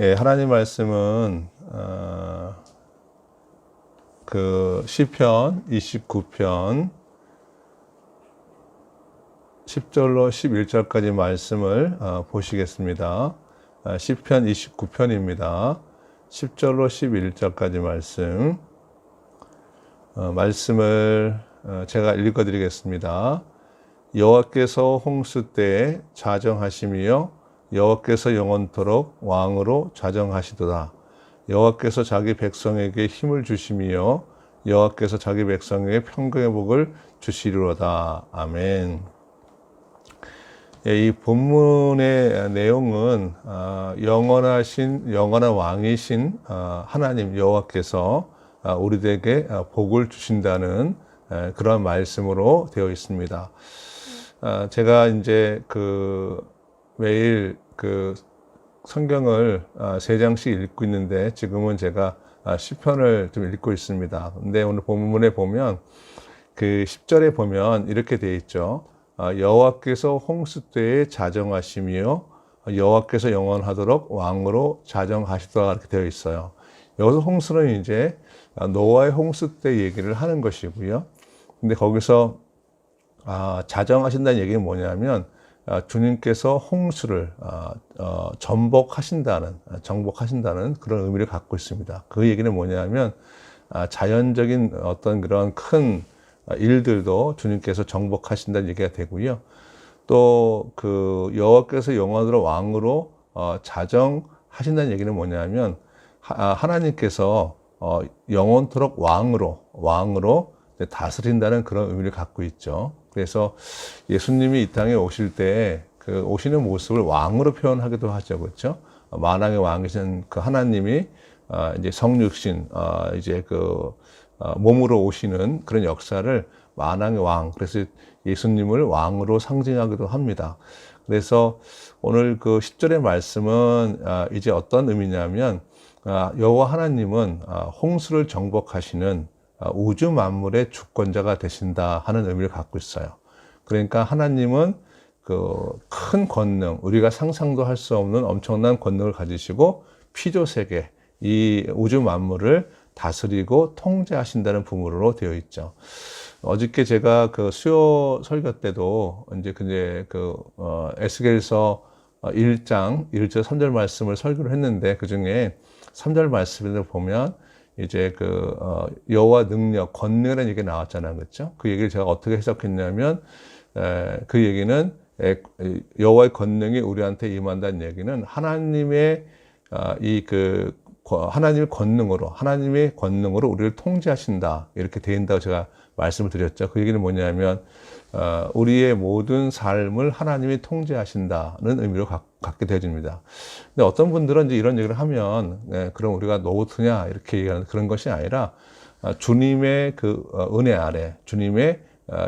예, 하나님 말씀은 그 시편 29편 10절로 11절까지 말씀을 보시겠습니다. 시편 29편입니다. 10절로 11절까지 말씀을 제가 읽어드리겠습니다. 여호와께서 홍수 때에 자정하심이요 여호와께서 영원토록 왕으로 자정하시도다. 여호와께서 자기 백성에게 힘을 주심이요 여호와께서 자기 백성에게 평강의 복을 주시리로다. 아멘. 이 본문의 내용은 영원한 왕이신 하나님 여호와께서 우리에게 복을 주신다는 그런 말씀으로 되어 있습니다. 제가 이제 매일 성경을 3장씩 읽고 있는데 지금은 제가 시편을 좀 읽고 있습니다. 근데 오늘 본문에 보면 10절에 보면 이렇게 되어 있죠. 여호와께서 홍수 때에 자정하시며 여호와께서 영원하도록 왕으로 자정하시도다 이렇게 되어 있어요. 여기서 홍수는 이제 노아의 홍수 때 얘기를 하는 것이고요. 근데 거기서 자정하신다는 얘기는 뭐냐면 주님께서 홍수를 정복하신다는 그런 의미를 갖고 있습니다. 그 얘기는 뭐냐면 자연적인 어떤 그런 큰 일들도 주님께서 정복하신다는 얘기가 되고요. 또 여호와께서 영원으로 왕으로 자정하신다는 얘기는 뭐냐면 하나님께서 영원토록 왕으로 다스린다는 그런 의미를 갖고 있죠. 그래서 예수님이 이 땅에 오실 때 오시는 모습을 왕으로 표현하기도 하죠. 그렇죠? 만왕의 왕이신 그 하나님이 이제 성육신 이제 몸으로 오시는 그런 역사를 만왕의 왕, 그래서 예수님을 왕으로 상징하기도 합니다. 그래서 오늘 10절의 말씀은 이제 어떤 의미냐면 여호와 하나님은 홍수를 정복하시는 우주 만물의 주권자가 되신다 하는 의미를 갖고 있어요. 그러니까 하나님은 큰 권능, 우리가 상상도 할 수 없는 엄청난 권능을 가지시고 피조세계, 이 우주 만물을 다스리고 통제하신다는 부분으로 되어 있죠. 어저께 제가 수요 설교 때도 이제 에스겔서 1장 1절 3절 말씀을 설교를 했는데 그 중에 3절 말씀을 보면 이제 여호와 능력, 권능이라는 얘기가 나왔잖아요. 그렇죠? 그 얘기를 제가 어떻게 해석했냐면 그 얘기는 여호와의 권능이 우리한테 임한다는 얘기는 하나님의 하나님의 권능으로 우리를 통제하신다. 이렇게 된다고 제가 말씀을 드렸죠. 그 얘기는 뭐냐면 우리의 모든 삶을 하나님이 통제하신다는 의미로 갖게 되어집니다. 근데 어떤 분들은 이제 이런 얘기를 하면 그럼 우리가 노트냐 이렇게 얘기하는 그런 것이 아니라 주님의 은혜 아래, 주님의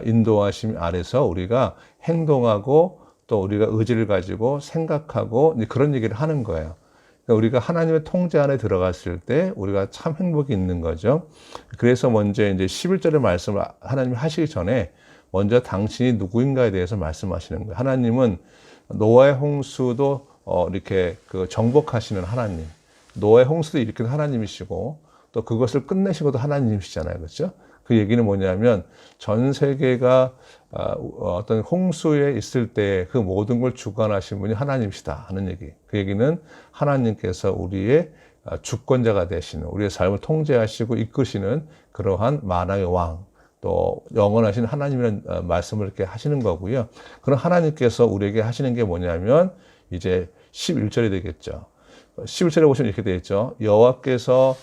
인도하심 아래서 우리가 행동하고 또 우리가 의지를 가지고 생각하고 그런 얘기를 하는 거예요. 그러니까 우리가 하나님의 통제 안에 들어갔을 때 우리가 참 행복이 있는 거죠. 그래서 먼저 이제 11절의 말씀을 하나님이 하시기 전에 먼저 당신이 누구인가에 대해서 말씀하시는 거예요. 하나님은 노아의 홍수도 이렇게 정복하시는 하나님, 노아의 홍수도 일으키는 하나님이시고 또 그것을 끝내시고도 하나님이시잖아요. 그렇죠? 그 얘기는 뭐냐면 전 세계가 어떤 홍수에 있을 때 그 모든 걸 주관하신 분이 하나님이시다 하는 얘기. 그 얘기는 하나님께서 우리의 주권자가 되시는, 우리의 삶을 통제하시고 이끄시는 그러한 만왕의 왕, 또 영원하신 하나님이라는 말씀을 이렇게 하시는 거고요. 그럼 하나님께서 우리에게 하시는 게 뭐냐면 이제 11절이 되겠죠. 11절에 보시면 이렇게 되어 있죠. 여호와께서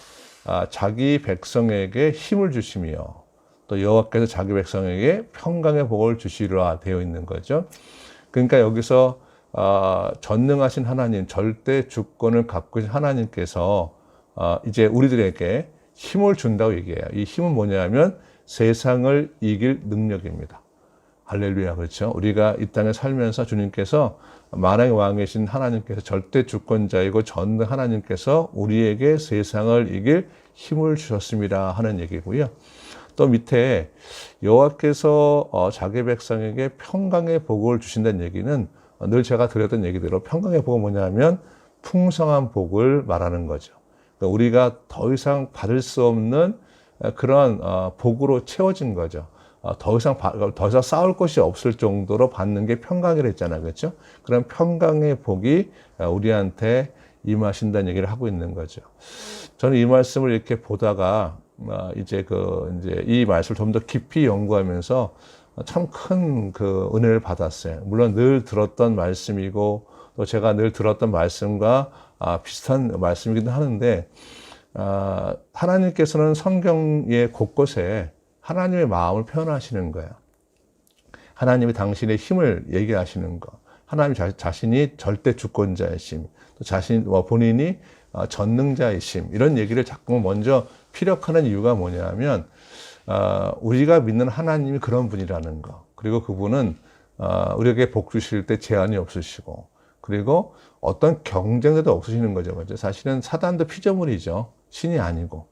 자기 백성에게 힘을 주시며 또 여호와께서 자기 백성에게 평강의 복을 주시리라 되어 있는 거죠. 그러니까 여기서 전능하신 하나님, 절대 주권을 갖고 계신 하나님께서 이제 우리들에게 힘을 준다고 얘기해요. 이 힘은 뭐냐면 세상을 이길 능력입니다. 할렐루야, 그렇죠? 우리가 이 땅에 살면서 주님께서 만왕의 왕이신 하나님께서 절대 주권자이고 전능 하나님께서 우리에게 세상을 이길 힘을 주셨습니다 하는 얘기고요. 또 밑에 여호와께서 자기 백성에게 평강의 복을 주신다는 얘기는 늘 제가 드렸던 얘기대로 평강의 복은 뭐냐면 풍성한 복을 말하는 거죠. 그러니까 우리가 더 이상 받을 수 없는 그런 복으로 채워진 거죠. 더 이상 쌓을 것이 없을 정도로 받는 게 평강이라 했잖아요. 그렇죠? 그런 평강의 복이 우리한테 임하신다는 얘기를 하고 있는 거죠. 저는 이 말씀을 이렇게 보다가 이제 이 말씀을 좀 더 깊이 연구하면서 참 큰 그 은혜를 받았어요. 물론 늘 들었던 말씀이고 또 제가 늘 들었던 말씀과 비슷한 말씀이기도 하는데, 하나님께서는 성경의 곳곳에 하나님의 마음을 표현하시는 거예요. 하나님이 당신의 힘을 얘기하시는 거, 하나님 자신이 절대 주권자이심, 또 본인이 전능자이심, 이런 얘기를 자꾸 먼저 피력하는 이유가 뭐냐면, 우리가 믿는 하나님이 그런 분이라는 거, 그리고 그분은 우리에게 복 주실 때 제한이 없으시고, 그리고 어떤 경쟁자도 없으시는 거죠. 그죠? 사실은 사단도 피조물이죠. 신이 아니고.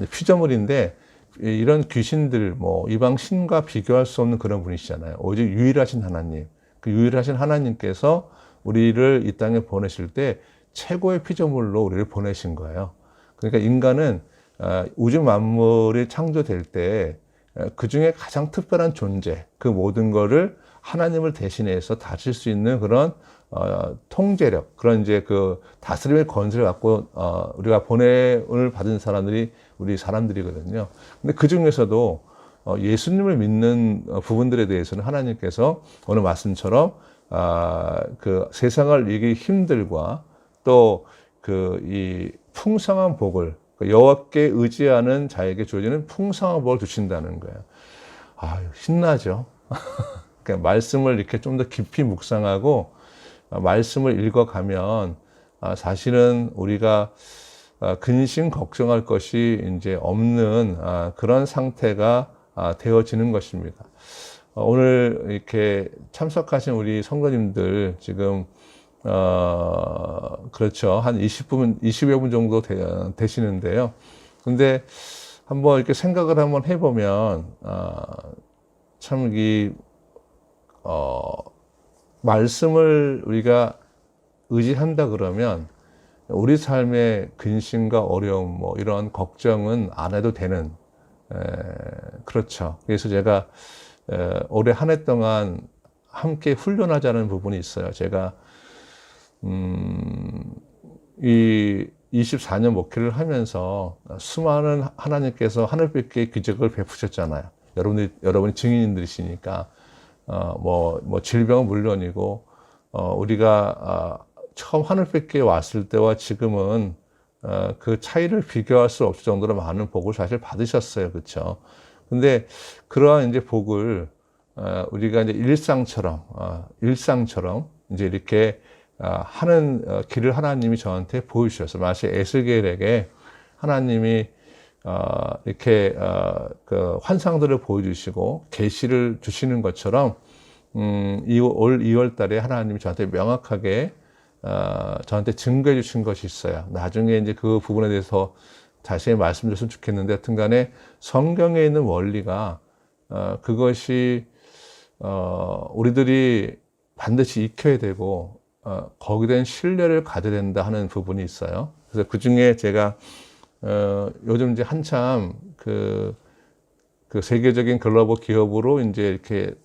피조물인데, 이런 귀신들, 이방 신과 비교할 수 없는 그런 분이시잖아요. 오직 유일하신 하나님. 그 유일하신 하나님께서 우리를 이 땅에 보내실 때 최고의 피조물로 우리를 보내신 거예요. 그러니까 인간은 우주 만물이 창조될 때 그 중에 가장 특별한 존재, 그 모든 거를 하나님을 대신해서 다칠 수 있는 그런 통제력, 그런 이제 그 다스림의 권세를 갖고 우리가 보냄을 받은 사람들이 우리 사람들이거든요. 근데 그 중에서도 예수님을 믿는 부분들에 대해서는 하나님께서 오늘 말씀처럼 그 세상을 이기 힘들과 또 이 풍성한 복을, 여호와께 의지하는 자에게 주어지는 풍성한 복을 주신다는 거예요. 신나죠. 그러니까 말씀을 이렇게 좀 더 깊이 묵상하고 말씀을 읽어가면 사실은 우리가 근심 걱정할 것이 이제 없는 그런 상태가 되어지는 것입니다. 오늘 이렇게 참석하신 우리 성도님들 지금 그렇죠. 한 20여 분 정도 되시는데요. 근데 한번 이렇게 생각을 한번 해보면 참 말씀을 우리가 의지한다 그러면 우리 삶의 근심과 어려움, 이런 걱정은 안 해도 되는, 그렇죠. 그래서 제가 올해 한 해 동안 함께 훈련하자는 부분이 있어요. 제가 이 24년 목회를 하면서 수많은 하나님께서 하늘빛의 기적을 베푸셨잖아요. 여러분이 증인들이시니까. 질병은 물론이고, 우리가, 처음 하늘빛에 왔을 때와 지금은, 그 차이를 비교할 수 없을 정도로 많은 복을 사실 받으셨어요. 그쵸? 근데, 그러한 이제 복을, 우리가 이제 일상처럼, 이제 이렇게, 하는 길을 하나님이 저한테 보여주셨어요. 마치 에스겔에게 하나님이 이렇게 그 환상들을 보여주시고 계시를 주시는 것처럼 올 2월 달에 하나님이 저한테 명확하게 저한테 증거해 주신 것이 있어요. 나중에 이제 그 부분에 대해서 자세히 말씀드렸으면 좋겠는데, 하여튼간에 성경에 있는 원리가 그것이 우리들이 반드시 익혀야 되고 거기에 대한 신뢰를 가져야 된다 하는 부분이 있어요. 그래서 그 중에 제가 요즘 이제 한참 그 세계적인 글로벌 기업으로 이제 이렇게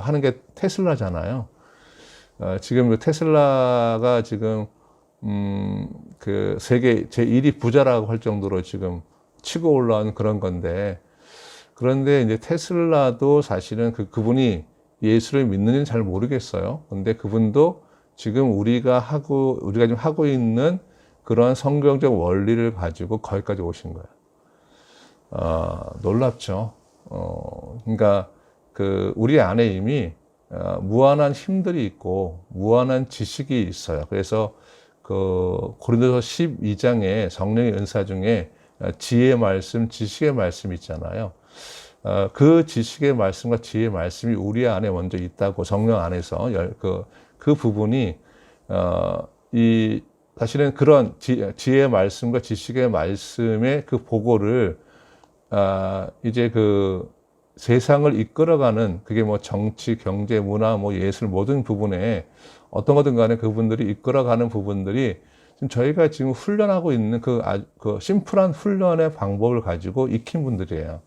하는 게 테슬라잖아요. 지금 그 테슬라가 지금 그 세계 제1위 부자라고 할 정도로 지금 치고 올라온 그런 건데, 그런데 이제 테슬라도 사실은 그분이 예수를 믿는지는 잘 모르겠어요. 근데 그분도 지금 우리가 지금 하고 있는 그러한 성경적 원리를 가지고 거기까지 오신 거예요. 놀랍죠. 그러니까 우리 안에 이미 무한한 힘들이 있고 무한한 지식이 있어요. 그래서 고린도서 12장에 성령의 은사 중에 지혜의 말씀, 지식의 말씀이 있잖아요. 그 지식의 말씀과 지혜의 말씀이 우리 안에 먼저 있다고, 성령 안에서 그 부분이 사실은 그런 지혜의 말씀과 지식의 말씀의 그 보고를 이제 세상을 이끌어가는 그게 뭐 정치, 경제, 문화, 뭐 예술 모든 부분에 어떤 거든 간에 그분들이 이끌어가는 부분들이 지금 저희가 지금 훈련하고 있는 그 심플한 훈련의 방법을 가지고 익힌 분들이에요.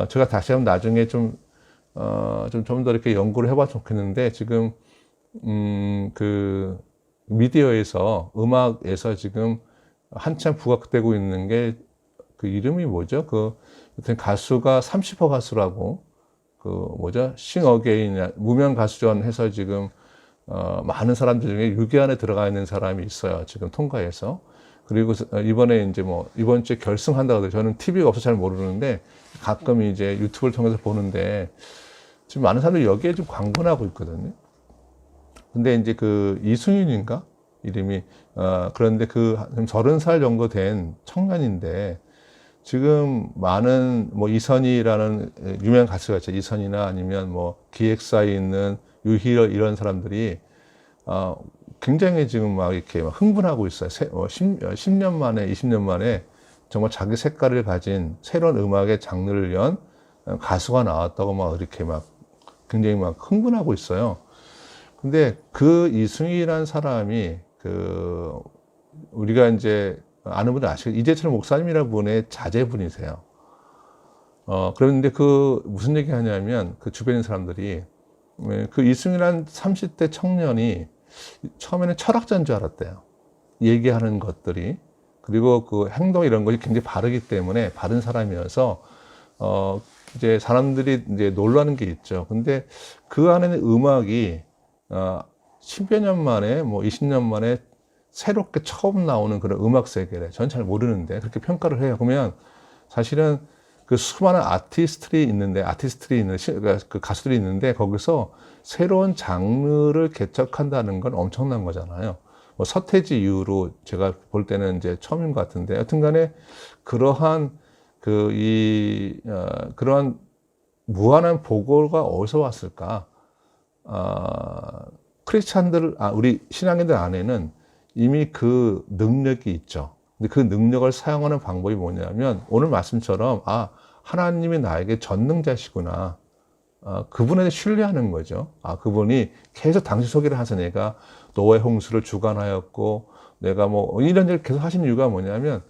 제가 다시 한번 나중에 좀 더 이렇게 연구를 해봤으면 좋겠는데 지금 그 미디어에서 음악에서 지금 한참 부각되고 있는 게 그 이름이 뭐죠? 그 가수가 30% 가수라고 그 뭐죠? 싱어게인 무명 가수전 해서 지금 많은 사람들 중에 6위 안에 들어가 있는 사람이 있어요. 지금 통과해서. 그리고 이번에 이제 뭐 이번 주에 결승한다고 해요. 저는 TV가 없어서 잘 모르는데 가끔 이제 유튜브를 통해서 보는데 지금 많은 사람들이 여기에 좀 광분하고 있거든요. 근데 이제 그 이승윤인가? 이름이 그런데 그 30살 정도 된 청년인데 지금 많은 뭐 이선희라는 유명한 가수가 있죠. 이선희나 아니면 뭐 기획사에 있는 유희열 이런 사람들이 굉장히 지금 막 이렇게 막 흥분하고 있어요. 10년 만에 20년 만에 정말 자기 색깔을 가진 새로운 음악의 장르를 연 가수가 나왔다고 막 이렇게 막 굉장히 막 흥분하고 있어요. 근데 그 이승희라는 사람이 그 우리가 이제 아는 분들 아시겠죠? 이재철 목사님이라는 분의 자제분이세요. 그런데 그 무슨 얘기 하냐면 그 주변의 사람들이 그 이승희라는 30대 청년이 처음에는 철학자인 줄 알았대요. 얘기하는 것들이. 그리고 그 행동 이런 것이 굉장히 바르기 때문에 바른 사람이어서 이제 사람들이 이제 놀라는 게 있죠. 근데 그 안에는 음악이 10여 년 만에 뭐 20년 만에 새롭게 처음 나오는 그런 음악 세계래. 전 잘 모르는데 그렇게 평가를 해요. 그러면 사실은 그 수많은 아티스트들이 있는데 그 가수들이 있는데 거기서 새로운 장르를 개척한다는 건 엄청난 거잖아요. 뭐 서태지 이후로 제가 볼 때는 이제 처음인 것 같은데 여튼간에 그러한 그러한 무한한 보고가 어디서 왔을까? 크리스찬들, 우리 신앙인들 안에는 이미 그 능력이 있죠. 근데 그 능력을 사용하는 방법이 뭐냐면 오늘 말씀처럼 하나님이 나에게 전능자시구나. 그분에 신뢰하는 거죠. 그분이 계속 당신 소개를 하셔서 내가 노아의 홍수를 주관하였고 내가 뭐 이런 일을 계속 하신 이유가 뭐냐면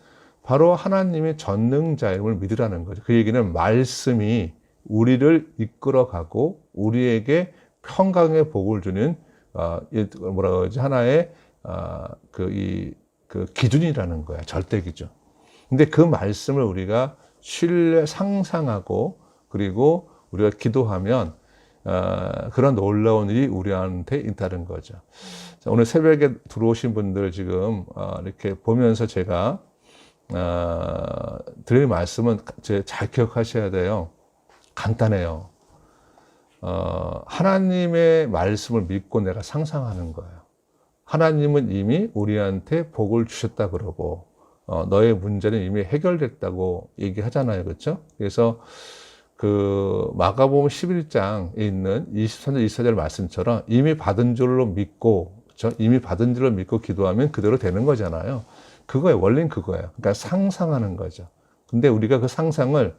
바로 하나님의 전능자임을 믿으라는 거죠. 그 얘기는 말씀이 우리를 이끌어가고 우리에게 평강의 복을 주는 뭐라 그러지 하나의 그 기준이라는 거야. 절대 기준. 근데 그 말씀을 우리가 상상하고 그리고 우리가 기도하면 그런 놀라운 일이 우리한테 있다는 거죠. 자, 오늘 새벽에 들어오신 분들 지금 이렇게 보면서 제가 드릴 말씀은 잘 기억하셔야 돼요. 간단해요. 하나님의 말씀을 믿고 내가 상상하는 거예요. 하나님은 이미 우리한테 복을 주셨다 그러고 너의 문제는 이미 해결됐다고 얘기하잖아요. 그렇죠? 그래서 그 마가복음 11장에 있는 23절 24절 말씀처럼 이미 받은 줄로 믿고 이미 받은 줄로 믿고 기도하면 그대로 되는 거잖아요. 그거의 원리는 그거예요. 그러니까 상상하는 거죠. 근데 우리가 그 상상을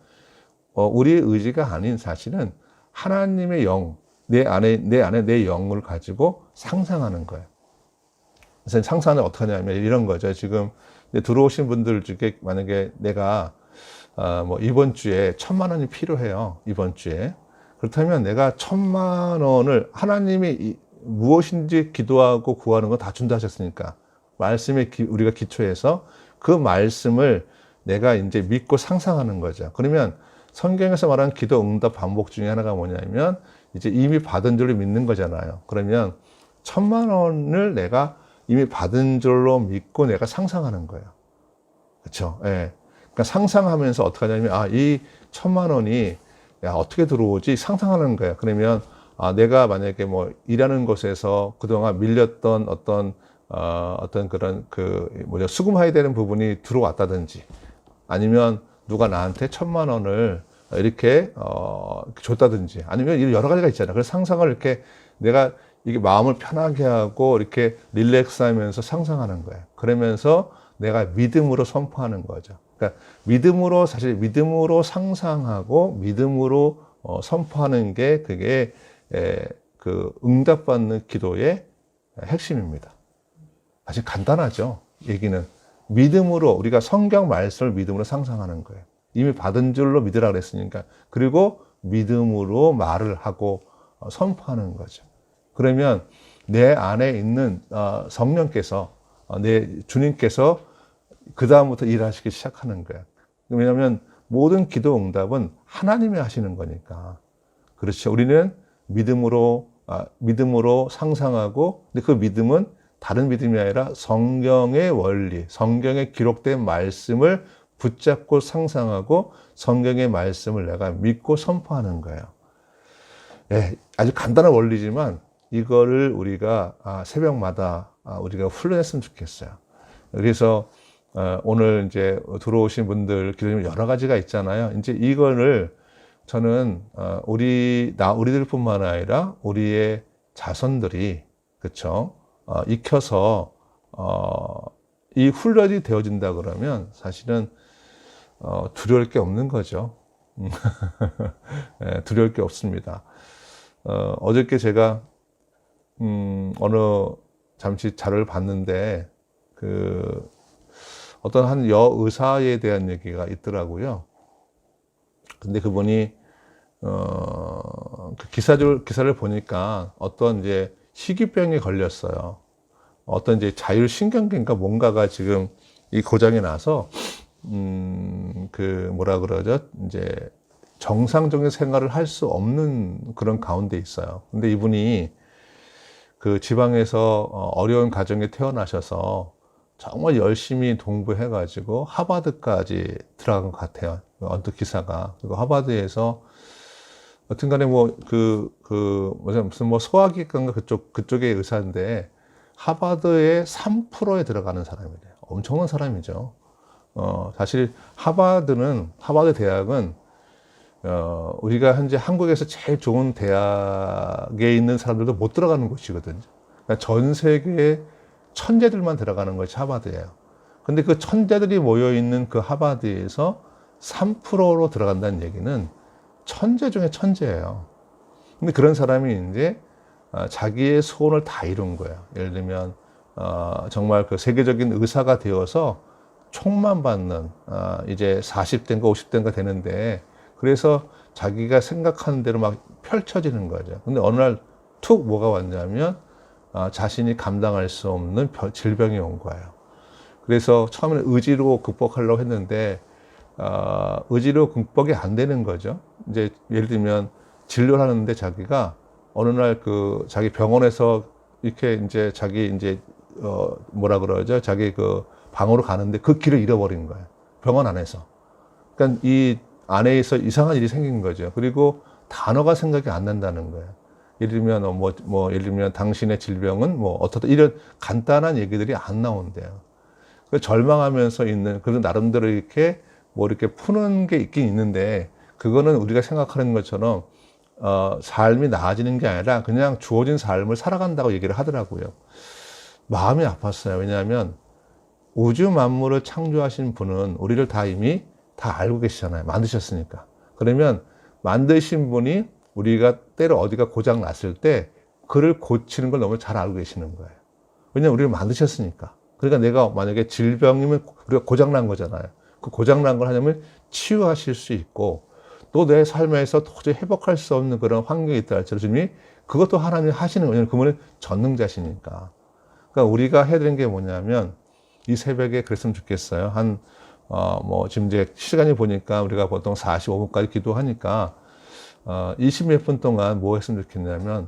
우리의 의지가 아닌 사실은 하나님의 영, 내 안에 내 영을 가지고 상상하는 거예요. 그래서 상상은 어떻게 하냐면 이런 거죠. 지금 들어오신 분들 중에 만약에 내가 뭐 이번 주에 1,000만 원이 필요해요. 이번 주에. 그렇다면 내가 1,000만 원을 하나님이 무엇인지 기도하고 구하는 거 다 준다 하셨으니까 말씀에 우리가 기초해서 그 말씀을 내가 이제 믿고 상상하는 거죠. 그러면 성경에서 말하는 기도 응답 반복 중에 하나가 뭐냐면 이제 이미 받은 줄로 믿는 거잖아요. 그러면 1,000만 원을 내가 이미 받은 줄로 믿고 내가 상상하는 거예요. 그렇죠? 예. 그러니까 상상하면서 어떻게 하냐면 이 1,000만 원이 어떻게 들어오지 상상하는 거예요. 그러면 내가 만약에 뭐 일하는 곳에서 그동안 밀렸던 어떤 그런 수금해야 되는 부분이 들어왔다든지 아니면 누가 나한테 1,000만 원을 이렇게 줬다든지 아니면 여러 가지가 있잖아요. 그래서 상상을 이렇게 내가 이게 마음을 편하게 하고 이렇게 릴렉스 하면서 상상하는 거예요. 그러면서 내가 믿음으로 선포하는 거죠. 그러니까 믿음으로 사실 믿음으로 상상하고 믿음으로 선포하는 게 그게 그 응답받는 기도의 핵심입니다. 사실 간단하죠. 얘기는 믿음으로 우리가 성경 말씀을 믿음으로 상상하는 거예요. 이미 받은 줄로 믿으라 그랬으니까. 그리고 믿음으로 말을 하고 선포하는 거죠. 그러면 내 안에 있는 성령께서 내 주님께서 그 다음부터 일하시기 시작하는 거예요. 왜냐하면 모든 기도 응답은 하나님이 하시는 거니까. 그렇죠. 우리는 믿음으로 상상하고, 근데 그 믿음은 다른 믿음이 아니라 성경의 원리, 성경에 기록된 말씀을 붙잡고 상상하고 성경의 말씀을 내가 믿고 선포하는 거예요. 예, 아주 간단한 원리지만 이거를 우리가 새벽마다 우리가 훈련했으면 좋겠어요. 그래서 오늘 이제 들어오신 분들 기도님 여러 가지가 있잖아요. 이제 이거를 저는 우리들뿐만 아니라 우리의 자손들이 그렇죠. 익혀서 이 훈련이 되어진다 그러면 사실은 두려울 게 없는 거죠. 네, 두려울 게 없습니다. 어저께 제가 잠시 자료를 봤는데 어떤 한 여의사에 대한 얘기가 있더라고요. 근데 그분이 그 기사를 보니까 어떤 이제 희귀병에 걸렸어요. 어떤 이제 자율신경계인가 뭔가가 지금 이 고장이 나서 뭐라 그러죠? 이제 정상적인 생활을 할 수 없는 그런 가운데 있어요. 근데 이분이 그 지방에서 어려운 가정에 태어나셔서 정말 열심히 공부해가지고 하버드까지 들어간 것 같아요. 언뜻 기사가. 그리고 하버드에서 여튼간에 무슨 소화기관가 그쪽의 의사인데 하버드의 3%에 들어가는 사람이래요. 엄청난 사람이죠. 사실 하버드 대학은 우리가 현재 한국에서 제일 좋은 대학에 있는 사람들도 못 들어가는 곳이거든요. 그러니까 전 세계의 천재들만 들어가는 것이 하버드예요. 근데 그 천재들이 모여있는 그 하버드에서 3%로 들어간다는 얘기는 천재 중에 천재예요. 근데 그런 사람이 이제 자기의 소원을 다 이룬 거예요. 예를 들면 정말 그 세계적인 의사가 되어서 총만 받는 이제 40대인가 50대인가 되는데 그래서 자기가 생각하는 대로 막 펼쳐지는 거죠. 근데 어느 날 툭 뭐가 왔냐면 자신이 감당할 수 없는 질병이 온 거예요. 그래서 처음에는 의지로 극복하려고 했는데 의지로 극복이 안 되는 거죠. 이제 예를 들면 진료를 하는데 자기가 어느 날 자기 병원에서 이렇게 이제 뭐라 그러죠? 자기 그 방으로 가는데 그 길을 잃어버린 거예요. 병원 안에서. 그러니까 이 안에서 이상한 일이 생긴 거죠. 그리고 단어가 생각이 안 난다는 거예요. 예를 들면 예를 들면 당신의 질병은 어떻다 이런 간단한 얘기들이 안 나온대요. 절망하면서 그런 나름대로 이렇게 이렇게 푸는 게 있긴 있는데 그거는 우리가 생각하는 것처럼 삶이 나아지는 게 아니라 그냥 주어진 삶을 살아간다고 얘기를 하더라고요. 마음이 아팠어요. 왜냐하면 우주 만물을 창조하신 분은 우리를 이미 다 알고 계시잖아요. 만드셨으니까. 그러면 만드신 분이 우리가 때로 어디가 고장 났을 때 그를 고치는 걸 너무 잘 알고 계시는 거예요. 왜냐하면 우리를 만드셨으니까. 그러니까 내가 만약에 질병이면 우리가 고장 난 거잖아요. 그 고장 난 걸 하냐면 치유하실 수 있고 또 내 삶에서 도저히 회복할 수 없는 그런 환경이 있다 할지라도 주님이 그것도 하나님이 하시는 거예요. 왜냐하면 그분은 전능자시니까. 그러니까 우리가 해야 되는 게 뭐냐면 이 새벽에 그랬으면 좋겠어요. 지금 이제 시간이 보니까 우리가 보통 45분까지 기도하니까 20몇 분 동안 뭐 했으면 좋겠냐면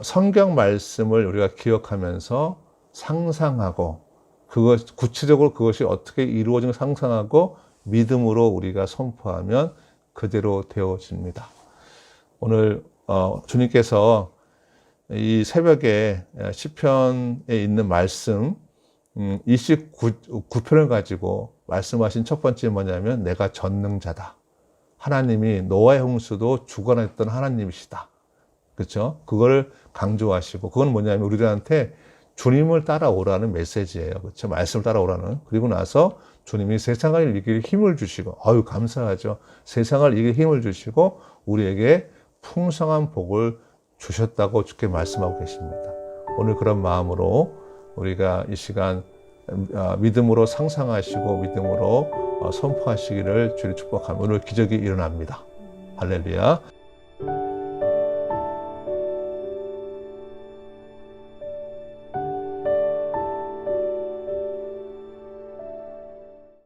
성경 말씀을 우리가 기억하면서 상상하고 구체적으로 그것이 어떻게 이루어지는 상상하고 믿음으로 우리가 선포하면 그대로 되어집니다. 오늘 주님께서 이 새벽에 시편에 있는 말씀 29편을 가지고 말씀하신 첫 번째 뭐냐면 내가 전능자다. 하나님이 노아의 홍수도 주관했던 하나님이시다. 그렇죠? 그걸 강조하시고 그건 뭐냐면 우리들한테 주님을 따라오라는 메시지예요. 그렇죠? 말씀을 따라오라는. 그리고 나서 주님이 세상을 이길 힘을 주시고, 아유, 감사하죠. 세상을 이길 힘을 주시고, 우리에게 풍성한 복을 주셨다고 주께 말씀하고 계십니다. 오늘 그런 마음으로 우리가 이 시간 믿음으로 상상하시고 믿음으로 선포하시기를 주를 축복하며 오늘 기적이 일어납니다. 할렐루야.